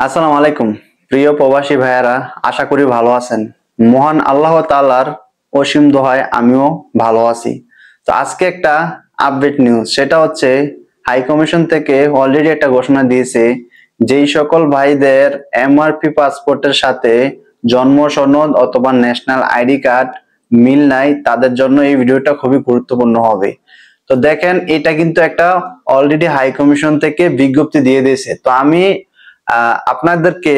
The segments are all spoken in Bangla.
আসসালামু আলাইকুম প্রিয় প্রবাসী ভাইয়েরা, আশা করি ভালো আছেন। মহান আল্লাহ তাআলার অসীম দোহায় আমিও ভালো আছি। তো আজকে একটা আপডেট নিউজ, সেটা হচ্ছে হাই কমিশন থেকে অলরেডি একটা ঘোষণা দিয়েছে, যেই সকল ভাইদের এমআরপি পাসপোর্টের সাথে জন্ম সনদ অথবা ন্যাশনাল আইডি কার্ড মিল নাই, তাদের জন্য এই ভিডিওটা খুবই গুরুত্বপূর্ণ হবে। তো দেখেন, এটা কিন্তু একটা অলরেডি হাই কমিশন থেকে বিজ্ঞপ্তি দিয়ে দিয়েছে। তো আমি আপনাদেরকে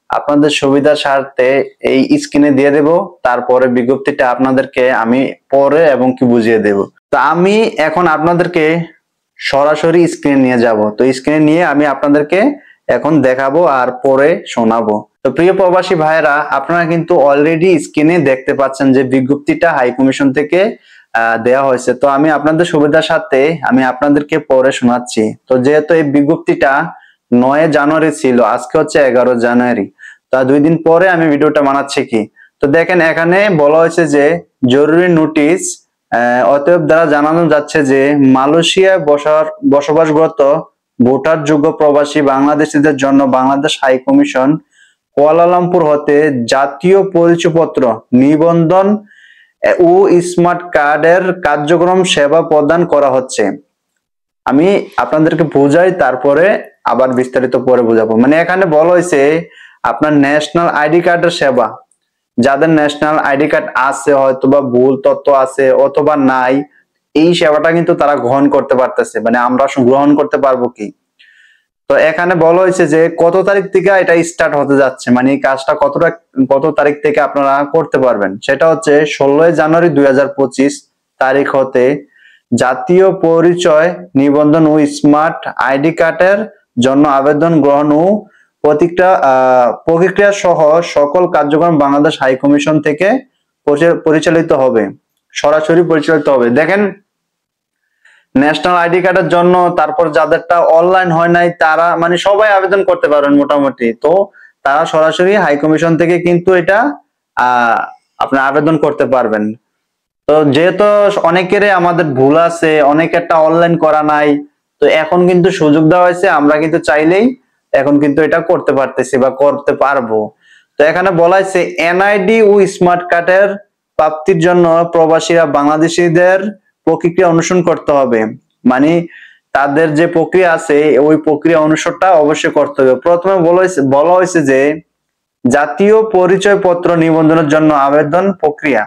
আপনাদের সুবিধার স্বার্থে এই স্ক্রিনে দিয়ে দেব, তারপরে বিজ্ঞপ্তিটা আপনাদেরকে আমি পরে এবং কি বুঝিয়ে দেব। তো আমি এখন আপনাদেরকে সরাসরি স্ক্রিনে নিয়ে যাব। তো স্ক্রিনে নিয়ে আমি আপনাদেরকে এখন দেখাবো আর পরে শোনাবো। তো প্রিয় প্রবাসী ভাইয়েরা, আপনারা কিন্তু অলরেডি স্ক্রিনে দেখতে পাচ্ছেন যে বিজ্ঞপ্তিটা হাই কমিশন থেকে দেওয়া হয়েছে। তো আমি আপনাদের সুবিধার সাথে আমি আপনাদেরকে পরে শোনাচ্ছি। তো যেহেতু এই বিজ্ঞপ্তিটা 9 জানুয়ারি ছিল, আজকে হচ্ছে 11 জানুয়ারি, তা 2 দিন পরে আমি ভিডিওটা বানাচ্ছি। কি তো দেখেন, এখানে বলা হয়েছে যে জরুরি নোটিশ অতএব দ্বারা জানানো যাচ্ছে যে মালয়েশিয়ায় বসবাসরত ভোটার যোগ্য প্রবাসী বাংলাদেশিদের জন্য বাংলাদেশ হাই কমিশন কুয়ালালামপুর হতে জাতীয় পরিচয়পত্র নিবন্ধন ও স্মার্ট কার্ডের কার্যক্রম সেবা প্রদান করা হচ্ছে। আমি আপনাদেরকে বোঝাই, তারপরে আবার বিস্তারিত পরে বোঝাবো। মানে এখানে বলা হয়েছে আপনার ন্যাশনাল আইডি কার্ডের সেবা, যাদের ন্যাশনাল আইডি কার্ড আছে, হয়তোবা ভুল তথ্য আছে অথবা নাই, এই সেবাটা কিন্তু তারা গ্রহণ করতে পারতেছে। মানে আমরা গ্রহণ করতে পারবো কি? তো এখানে বলা হয়েছে যে কত তারিখ থেকে এটা স্টার্ট হতে যাচ্ছে, মানে এই কাজটা কত তারিখ থেকে আপনারা করতে পারবেন, সেটা হচ্ছে 16 জানুয়ারি 2025 তারিখ হতে জাতীয় পরিচয় নিবন্ধন ও স্মার্ট আইডি কার্ডের জন্য আবেদন গ্রহণ ও প্রতিক্রিয়া সহ সকল কার্যক্রম বাংলাদেশ হাই কমিশন থেকে পরিচালিত হবে, সরাসরি পরিচালিত হবে। দেখেন, ন্যাশনাল আইডি কার্ডের জন্য, তারপর যাদেরটা অনলাইন হয় নাই, তারা মানে সবাই আবেদন করতে পারবেন মোটামুটি। তো তারা সরাসরি হাই কমিশন থেকে কিন্তু এটা আপনি আবেদন করতে পারবেন। তো যেহেতু অনেকেরই আমাদের ভুল আছে, অনেকেরটা অনলাইন করা নাই, তো এখন কিন্তু সুযোগ দেওয়া হয়েছে, আমরা কিন্তু চাইলেই এখন কিন্তু এটা করতে পারতেছি বা করতে পারবো। তো এখানে বলা হয়েছে এনআইডি ও স্মার্ট কার্ডের প্রাপ্তির জন্য প্রবাসীরা বাংলাদেশিদের প্রক্রিয়া অনুসরণ করতে হবে। মানে তাদের যে প্রক্রিয়া আছে ওই প্রক্রিয়া অনুসরণটা অবশ্যই করতে হবে। প্রথমে বলা হয়েছে যে জাতীয় পরিচয়পত্র নিবন্ধনের জন্য আবেদন প্রক্রিয়া।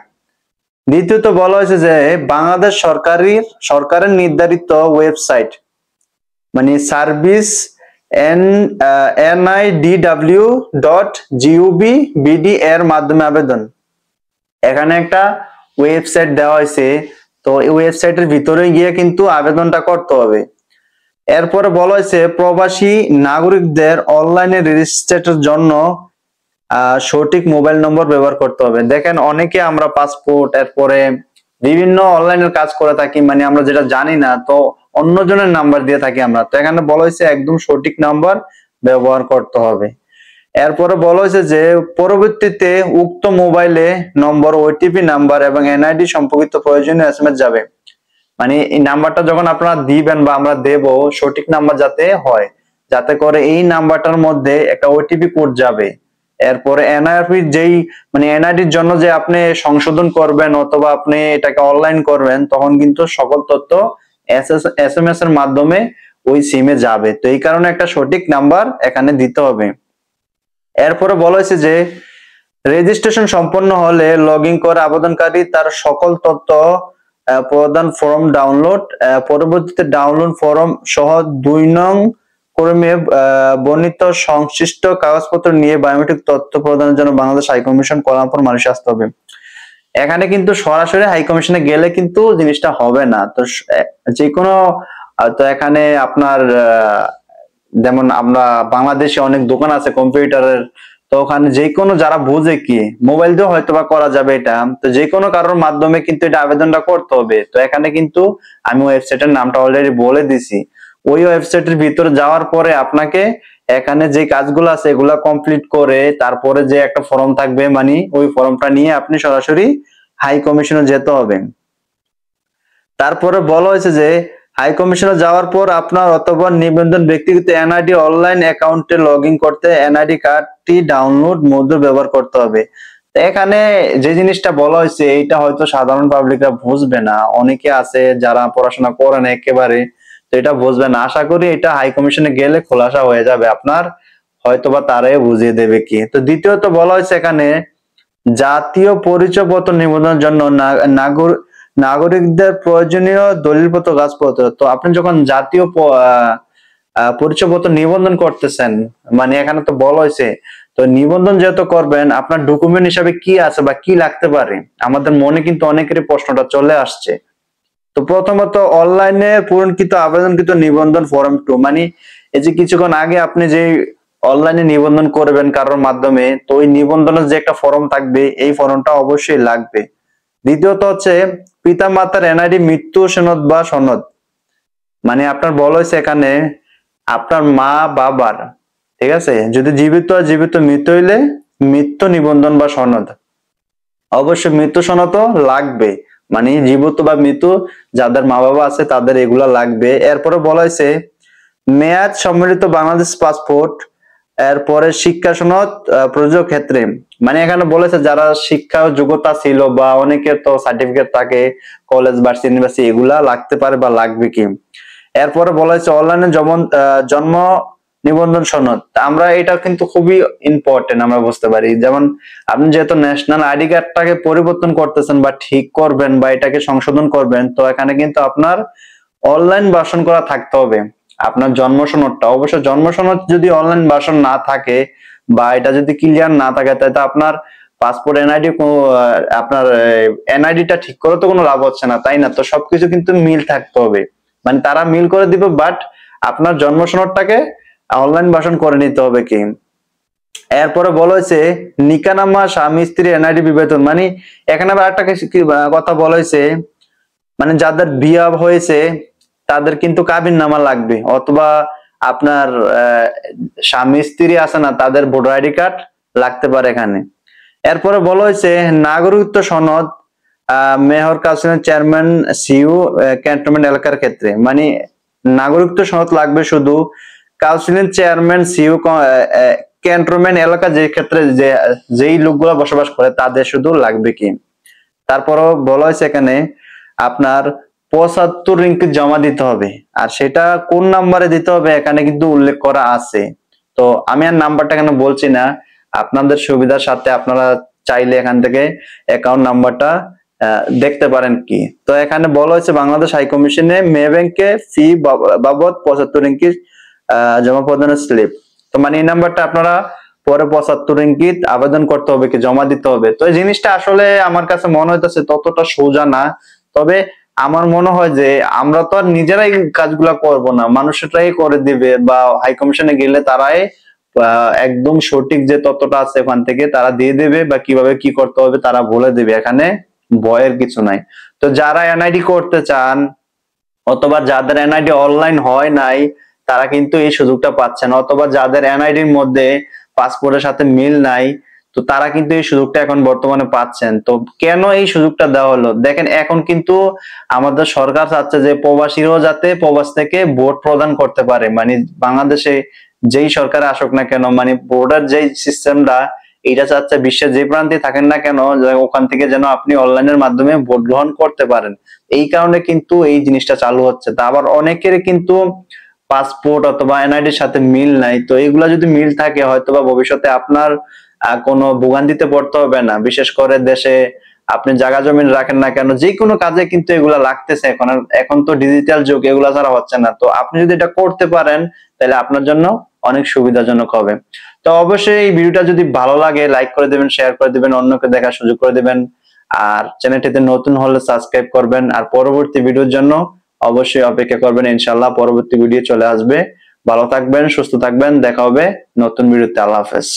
দ্বিতীয়ত বলা হয়েছে যে বাংলাদেশ সরকারের নির্ধারিত ওয়েবসাইট, মানে সার্ভিস NIDW.GOV.BD এর মাধ্যমে আবেদন। এখানে একটা ওয়েবসাইট দেওয়া হয়েছে, তো এই ওয়েবসাইটের ভিতরে গিয়ে কিন্তু আবেদনটা করতে হবে। এরপরে বলা হয়েছে প্রবাসী নাগরিকদের অনলাইনে রেজিস্ট্রেশনের জন্য সঠিক মোবাইল নম্বর ব্যবহার করতে হবে। দেখেন, অনেকে আমরা পাসপোর্ট এরপরে বিভিন্ন অনলাইনের কাজ করে থাকি, মানে আমরা যেটা জানি না, তো অন্যজনের নাম্বার দিয়ে থাকি আমরা। তো এখানে বলা হয়েছে একদম সঠিক নাম্বার ব্যবহার করতে হবে। এরপরে বলা হয়েছে যে পরবর্তীতে উক্ত মোবাইলে নম্বর, ওটিপি নাম্বার এবং এনআইডি সম্পর্কিত প্রয়োজনীয় এসএমএস যাবে। মানে এই নাম্বারটা যখন আপনারা দিবেন বা আমরা দেব, সঠিক নাম্বার যাতে হয়, যাতে করে এই নাম্বারটার মধ্যে একটা ওটিপি কোড যাবে। এরপরে এনআইডি মানে এনআইডির জন্য যে আপনি সংশোধন করবেন অথবা আপনি এটাকে অনলাইন করবেন, তখন কিন্তু সকল তথ্য এসএমএস এর মাধ্যমে ওই সিমে যাবে। তো এই কারণে একটা সঠিক নাম্বার এখানে দিতে হবে। এরপরে বলা হয়েছে যে রেজিস্ট্রেশন সম্পন্ন হলে লগ ইন করে আবেদনকারী তার সকল তথ্য প্রদান ফর্ম ডাউনলোড, পরবর্তীতে ডাউনলোড ফর্ম সহ 2 নং ক্রমে বর্ণিত সংশ্লিষ্ট কাগজপত্র নিয়ে বায়োমেট্রিক তথ্য প্রদানের জন্য Bangladesh high commission Kuala Lumpur Malaysia আসতে হবে। এখানে কিন্তু সরাসরি হাই কমিশনে গেলে কিন্তু জিনিসটা হবে না। তো যে কোনো, তো এখানে আপনার যেমন আমরা বাংলাদেশে অনেক দোকান আছে কম্পিউটারের, তো ওখানে যে কোনো যারা বুঝে কি মোবাইল দিয়ে হয়তো বা করা যাবে এটা, তো যে কোনো কারোর মাধ্যমে কিন্তু এটা আবেদনটা করতে হবে। তো এখানে কিন্তু আমি ওয়েবসাইটের নামটা অলরেডি বলে দিছি। ওই ওয়েবসাইটের ভিতরে যাওয়ার পরে আপনাকে এখানে যে কাজগুলো আছে এগুলা কমপ্লিট করে তারপরে যে একটা ফর্ম থাকবে, মানে ওই ফর্মটা নিয়ে আপনি সরাসরি হাই কমিশনে যেতে হবে। তারপরে বলা হয়েছে যে হাই কমিশনে যাওয়ার পর আপনার অথবা নিবন্ধন ব্যক্তিগত এনআইডি অনলাইন অ্যাকাউন্টে লগ ইন করতে এনআইডি কার্ডটি ডাউনলোড মোড ব্যবহার করতে হবে। তো এখানে যে জিনিসটা বলা হয়েছে এইটা হয়তো সাধারণ পাবলিকরা বুঝবে না, অনেকে আছে যারা পড়াশোনা করে না একেবারে, তো এটা বুঝবে না। আশা করি এটা হাই কমিশনে গেলে খোলাসা হয়ে যাবে আপনার, হয়তোবা তারাই বুঝিয়ে দেবে কি। তো দ্বিতীয়ত বলা হয়েছে এখানে জাতীয় পরিচয়পত্র নিবন্ধনের জন্য নাগরিকদের প্রয়োজনীয় দলিলপত্র কাগজপত্র। তো আপনি যখন জাতীয় পরিচয়পত্র নিবন্ধন করতেছেন, মানে এখানে তো বলা হয়েছে, তো নিবন্ধন যেহেতু করবেন আপনার ডকুমেন্ট হিসাবে কি আছে বা কি লাগতে পারে, আমাদের মনে কিন্তু অনেকেরই প্রশ্নটা চলে আসছে। তো প্রথমত অনলাইনে পূরণকৃত আবেদনকৃত নিবন্ধন ফর্ম 2, মানে এই যে কিছুক্ষণ আগে আপনি যে অনলাইনে নিবন্ধন করবেন কারোর মাধ্যমে, তো ওই নিবন্ধনের যে একটা ফর্ম থাকবে এই ফর্মটা অবশ্যই লাগবে। দ্বিতীয়ত হচ্ছে পিতা মাতার এনআইডি মৃত্যু সনদ বা সনদ, মানে আপনার বলা হয়েছে এখানে আপনার মা বাবার, ঠিক আছে, যদি জীবিত মৃত্যু হইলে মৃত্যু নিবন্ধন বা সনদ, অবশ্যই মৃত্যু সনদও লাগবে, মানে জীবিত বা মৃত্যু যাদের মা বাবা আছে তাদের এগুলা লাগবে। এরপরে বলা হয়েছে মেয়াদ সম্মিলিত বাংলাদেশ পাসপোর্ট, এরপরে শিক্ষা সনদ প্রযোজক ক্ষেত্রে, মানে এখানে বলেছে যারা শিক্ষা যোগ্যতা ছিল বা অনেকের তো সার্টিফিকেট থাকে কলেজ বা ইউনিভার্সিটি, এগুলা লাগতে পারে বা লাগবে কি। এরপরে বলা হয়েছে অনলাইনে জন্ম নিবন্ধন সনদ, আমরা এটা কিন্তু খুবই ইম্পর্টেন্ট আমরা বুঝতে পারি। যেমন আপনি যেহেতু ন্যাশনাল আইডি কার্ডটাকে পরিবর্তন করতেছেন বা ঠিক করবেন বা এটাকে সংশোধন করবেন, তো এখানে কিন্তু আপনার অনলাইন ভার্সন করা থাকতে হবে আপনার জন্ম সনদটা। অবশ্য জন্ম সনদ যদি অনলাইন ভার্সন না থাকে বা এটা যদি ক্লিয়ার না থাকে, তাহলে আপনার পাসপোর্ট এনআইডি আপনার এনআইডিটা ঠিক করে তো কোনো লাভ হচ্ছে না, তাই না? তো সবকিছু কিন্তু মিল থাকতে হবে, মানে তারা মিল করে দিবে, বাট আপনার জন্ম সনদটাকে অনলাইন ভার্সন করে নিতে হবে কি। এরপরে বলা হয়েছে নিকানামা স্বামী স্ত্রী এনআইডি বিবেচন, মানে এখানে আবার একটা কথা বলা হয়েছে, মানে যাদের বিয়ে হয়েছে তাদের কিন্তু কাবিন নামা লাগবে, অথবা আপনার স্বামী স্ত্রী আছে না তাদের ভোটার আইডি কার্ড লাগতে পারে এখানে। এরপরে বলা হয়েছে নাগরিকত্ব সনদ মেয়র কাউন্সিলের চেয়ারম্যান সিইউ ক্যান্টনমেন্ট এলাকার ক্ষেত্রে, মানে নাগরিকত্ব সনদ লাগবে শুধু কাউন্সিলের চেয়ারম্যান সিইউ ক্যান্টনমেন্ট এলাকা যে ক্ষেত্রে যেই লোকগুলো বসবাস করে তাদের শুধু লাগবে কি। তারপরও বলা হয়েছে এখানে আপনার 75 রিঙ্গিত জমা দিতে হবে, আর সেটা কোন নাম্বারে দিতে হবে এখানে কিন্তু উল্লেখ করা আছে। তো আমি আর নাম্বারটা এখানে বলছি না, আপনাদের সুবিধার সাথে আপনারা চাইলে এখান থেকে অ্যাকাউন্ট নাম্বারটা দেখতে পারেন কি। তো এখানে বলা হয়েছে বাংলাদেশ হাই কমিশনে মে ব্যাংকে ফি বাবদ 75 রিঙ্গিত জমা প্রদানের স্লিপ। তো মানে এই নাম্বারটা আপনারা পরে 75 রিঙ্গিত আবেদন করতে হবে কি, জমা দিতে হবে। তো এই জিনিসটা আসলে আমার কাছে মনে হইতেছে ততটা সোজা না, তবে আমার মনে হয় যে আমরা তো আর নিজেরাই কাজগুলা করব না, মানুষেরাই করে দিবে, বা হাই কমিশনে গেলে তারাই একদম সঠিক যে তথ্যটা আছে ওখান থেকে তারা দিয়ে দেবে, বা কিভাবে কি করতে হবে তারা বলে দেবে, এখানে ভয়ের কিছু নাই। তো যারা এনআইডি করতে চান অথবা যাদের এনআইডি অনলাইন হয় নাই তারা কিন্তু এই সুযোগটা পাচ্ছেন, অথবা যাদের এনআইডির মধ্যে পাসপোর্টের সাথে মিল নাই তো তারা কিন্তু এই সুযোগটা এখন বর্তমানে পাচ্ছেন। তো কেন এই সুযোগটা দেওয়া হলো, দেখেন এখন কিন্তু আমাদের সরকার চাচ্ছে যে প্রবাসীরাও যাতে প্রবাস থেকে ভোট প্রদান করতে পারে, মানে বাংলাদেশে যেই সরকার আসুক না কেন, মানে ভোটার যেই সিস্টেমটা এটা চাচ্ছে বিশ্বের যে প্রান্তে থাকেন না কেন ওখান থেকে যেন আপনি অনলাইনের মাধ্যমে ভোট গ্রহণ করতে পারেন। এই কারণে কিন্তু এই জিনিসটা চালু হচ্ছে। তা আবার অনেকের কিন্তু পাসপোর্ট অথবা এনআইডির সাথে মিল নাই, তো এগুলা যদি মিল থাকে হয়তোবা ভবিষ্যতে আপনার কোনো ভোগান্তিতে পড়তে হবে না। বিশেষ করে দেশে আপনি জায়গা জমিন রাখেন না কেন, যে কোনো কাজে কিন্তু এগুলা লাগতেছে এখন। এখন তো ডিজিটাল যুগ, এগুলা ছাড়া হচ্ছে না। তো আপনি যদি এটা করতে পারেন তাহলে আপনার জন্য অনেক সুবিধাজনক হবে। তো অবশ্যই এই ভিডিওটা যদি ভালো লাগে লাইক করে দিবেন, শেয়ার করে দিবেন, অন্যকে দেখার সুযোগ করে দিবেন, আর চ্যানেলটিতে নতুন হলে সাবস্ক্রাইব করবেন। আর পরবর্তী ভিডিওর জন্য অবশ্যই অপেক্ষা করবেন, ইনশাআল্লাহ পরবর্তী ভিডিও চলে আসবে। ভালো থাকবেন, সুস্থ থাকবেন, দেখা হবে নতুন ভিডিওতে। আল্লাহ হাফেজ।